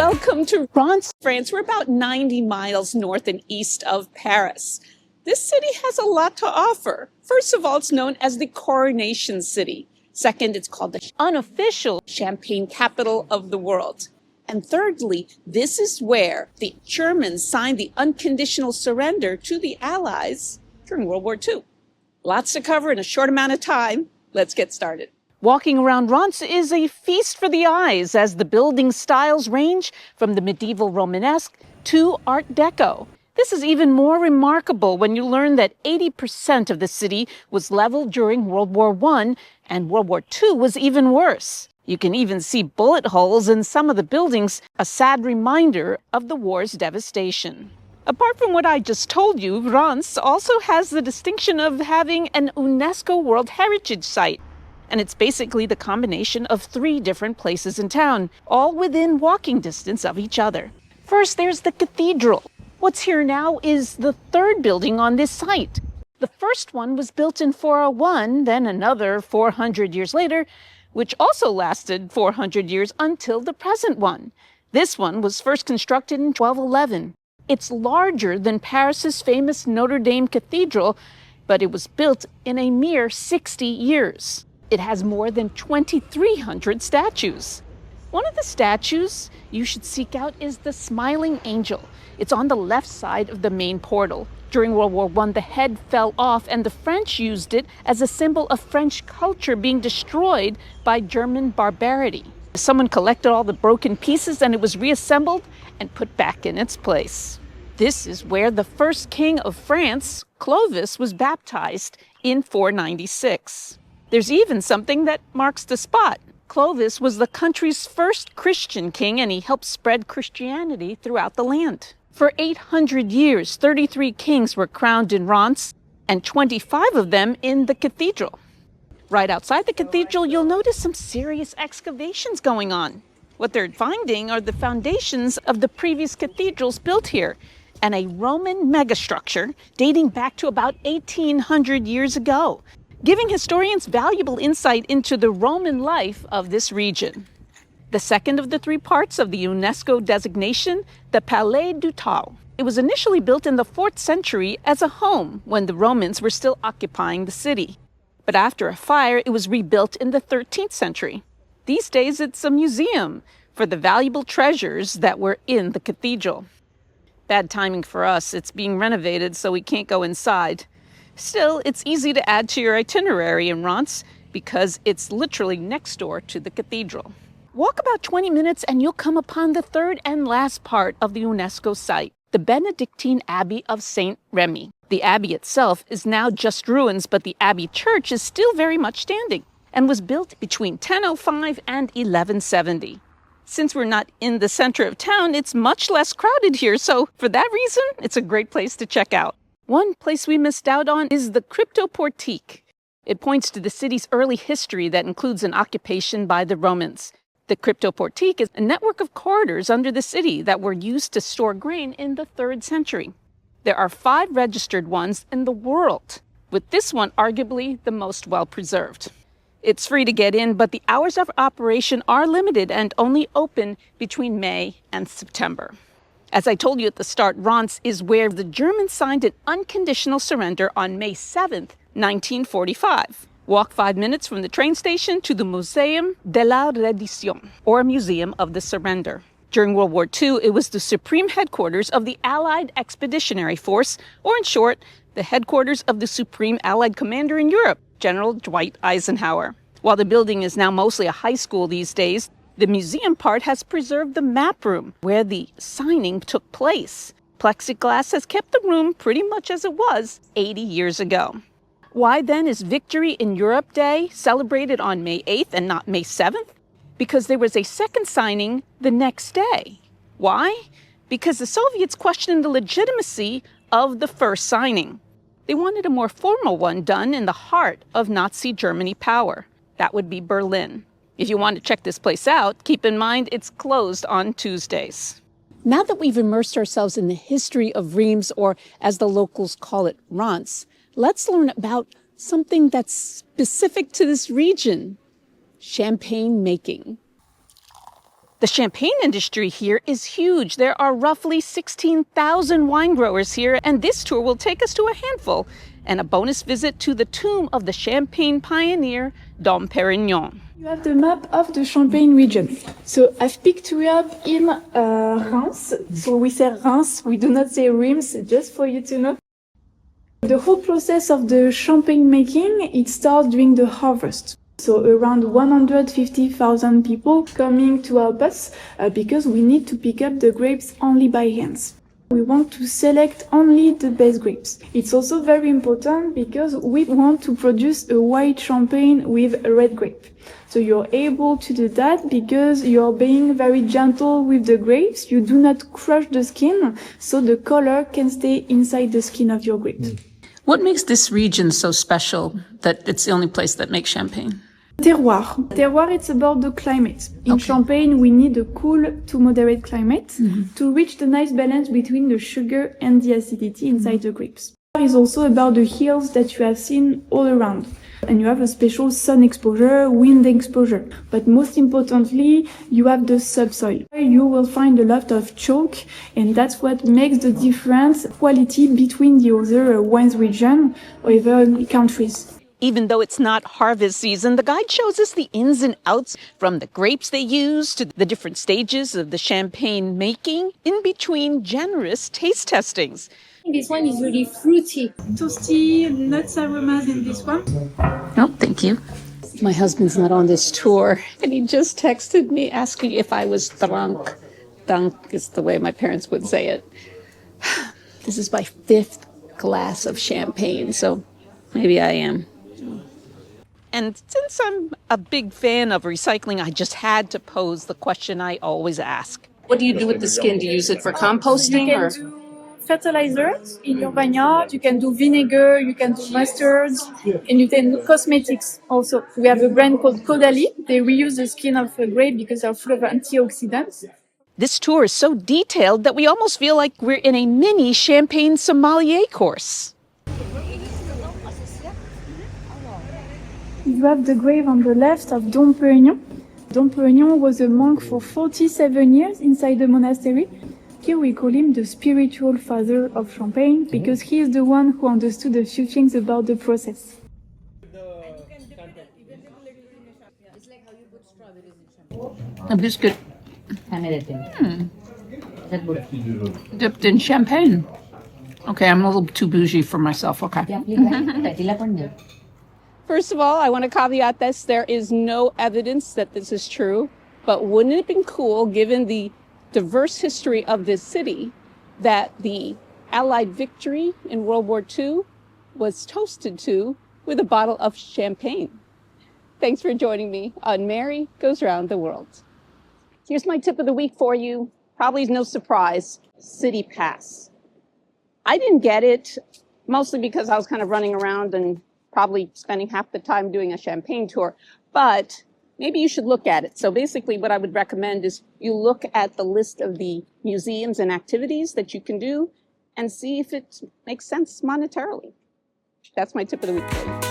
Welcome to Reims, France. We're about 90 miles north and east of Paris. This city has a lot to offer. First of all, it's known as the Coronation City. Second, it's called the unofficial champagne capital of the world. And thirdly, this is where the Germans signed the unconditional surrender to the Allies during World War II. Lots to cover in a short amount of time. Let's get started. Walking around Reims is a feast for the eyes as the building styles range from the medieval Romanesque to Art Deco. This is even more remarkable when you learn that 80% of the city was leveled during World War I, and World War II was even worse. You can even see bullet holes in some of the buildings, a sad reminder of the war's devastation. Apart from what I just told you, Reims also has the distinction of having an UNESCO World Heritage Site. And it's basically the combination of 3 different places in town, all within walking distance of each other. First, there's the cathedral. What's here now is the 3rd building on this site. The first one was built in 401, then another 400 years later, which also lasted 400 years until the present one. This one was first constructed in 1211. It's larger than Paris's famous Notre Dame Cathedral, but it was built in a mere 60 years. It has more than 2,300 statues. One of the statues you should seek out is the Smiling Angel. It's on the left side of the main portal. During World War I, the head fell off, and the French used it as a symbol of French culture being destroyed by German barbarity. Someone collected all the broken pieces, and it was reassembled and put back in its place. This is where the first king of France, Clovis, was baptized in 496. There's even something that marks the spot. Clovis was the country's first Christian king, and he helped spread Christianity throughout the land. For 800 years, 33 kings were crowned in Reims, and 25 of them in the cathedral. Right outside the cathedral, you'll notice some serious excavations going on. What they're finding are the foundations of the previous cathedrals built here, and a Roman megastructure dating back to about 1,800 years ago, giving historians valuable insight into the Roman life of this region. The second of the 3 parts of the UNESCO designation, the Palais du Tau. It was initially built in the 4th century as a home when the Romans were still occupying the city. But after a fire, it was rebuilt in the 13th century. These days, it's a museum for the valuable treasures that were in the cathedral. Bad timing for us. It's being renovated, so we can't go inside. Still, it's easy to add to your itinerary in Reims because it's literally next door to the cathedral. Walk about 20 minutes and you'll come upon the 3rd and last part of the UNESCO site, the Benedictine Abbey of St. Remy. The abbey itself is now just ruins, but the abbey church is still very much standing and was built between 1005 and 1170. Since we're not in the center of town, it's much less crowded here, so for that reason, it's a great place to check out. One place we missed out on is the Crytoportique. It points to the city's early history that includes an occupation by the Romans. The Crytoportique is a network of corridors under the city that were used to store grain in the 3rd century. There are 5 registered ones in the world, with this one arguably the most well-preserved. It's free to get in, but the hours of operation are limited and only open between May and September. As I told you at the start, Reims is where the Germans signed an unconditional surrender on May 7th, 1945. Walk 5 minutes from the train station to the Muséum de la Reddition, or Museum of the Surrender. During World War II, it was the supreme headquarters of the Allied Expeditionary Force, or in short, the headquarters of the Supreme Allied Commander in Europe, General Dwight Eisenhower. While the building is now mostly a high school these days, the museum part has preserved the map room where the signing took place. Plexiglass has kept the room pretty much as it was 80 years ago. Why then is Victory in Europe Day celebrated on May 8th and not May 7th? Because there was a second signing the next day. Why? Because the Soviets questioned the legitimacy of the first signing. They wanted a more formal one done in the heart of Nazi Germany power. That would be Berlin. If you want to check this place out, keep in mind it's closed on Tuesdays. Now that we've immersed ourselves in the history of Reims, or as the locals call it, Reims, let's learn about something that's specific to this region: champagne making. The champagne industry here is huge. There are roughly 16,000 wine growers here, and this tour will take us to a handful and a bonus visit to the tomb of the champagne pioneer, Dom Perignon. You have the map of the Champagne region. So I've picked you up in Reims. So we say Reims, we do not say Reims, just for you to know. The whole process of the champagne making, it starts during the harvest. So around 150,000 people coming to help us because we need to pick up the grapes only by hands. We want to select only the best grapes. It's also very important because we want to produce a white champagne with a red grape. So you're able to do that because you're being very gentle with the grapes. You do not crush the skin, so the color can stay inside the skin of your grapes. What makes this region so special that it's the only place that makes champagne? Terroir. Terroir, it's about the climate. In Champagne, we need a cool to moderate climate to reach the nice balance between the sugar and the acidity inside the grapes. It's also about the hills that you have seen all around. And you have a special sun exposure, wind exposure. But most importantly, you have the subsoil. You will find a lot of chalk, and that's what makes the difference quality between the other wines region or even countries. Even though it's not harvest season, the guide shows us the ins and outs, from the grapes they use to the different stages of the champagne making, in between generous taste testings. This one is really fruity. Toasty, nuts aromas in this one. Oh, thank you. My husband's not on this tour, and he just texted me asking if I was drunk. Drunk is the way my parents would say it. This is my 5th glass of champagne, so maybe I am. And since I'm a big fan of recycling, I just had to pose the question I always ask. What do you do with the skin? Do you use it for composting? You can do fertilizers in your vineyard, you can do vinegar, you can do mustards, and you can do cosmetics also. We have a brand called Caudalie. They reuse the skin of a grape because they're full of antioxidants. This tour is so detailed that we almost feel like we're in a mini champagne sommelier course. You have the grave on the left of Dom Perignon. Dom Perignon was a monk for 47 years inside the monastery. Here we call him the spiritual father of Champagne because he is the one who understood a few things about the process. A biscuit dipped in champagne. Okay, I'm a little too bougie for myself, okay. First of all, I want to caveat this. There is no evidence that this is true, but wouldn't it have been cool, given the diverse history of this city, that the Allied victory in World War II was toasted to with a bottle of champagne? Thanks for joining me on Mary Goes Round the World. Here's my tip of the week for you. Probably no surprise, City Pass. I didn't get it, mostly because I was kind of running around and probably spending half the time doing a champagne tour, but maybe you should look at it. So basically what I would recommend is you look at the list of the museums and activities that you can do and see if it makes sense monetarily. That's my tip of the week for you.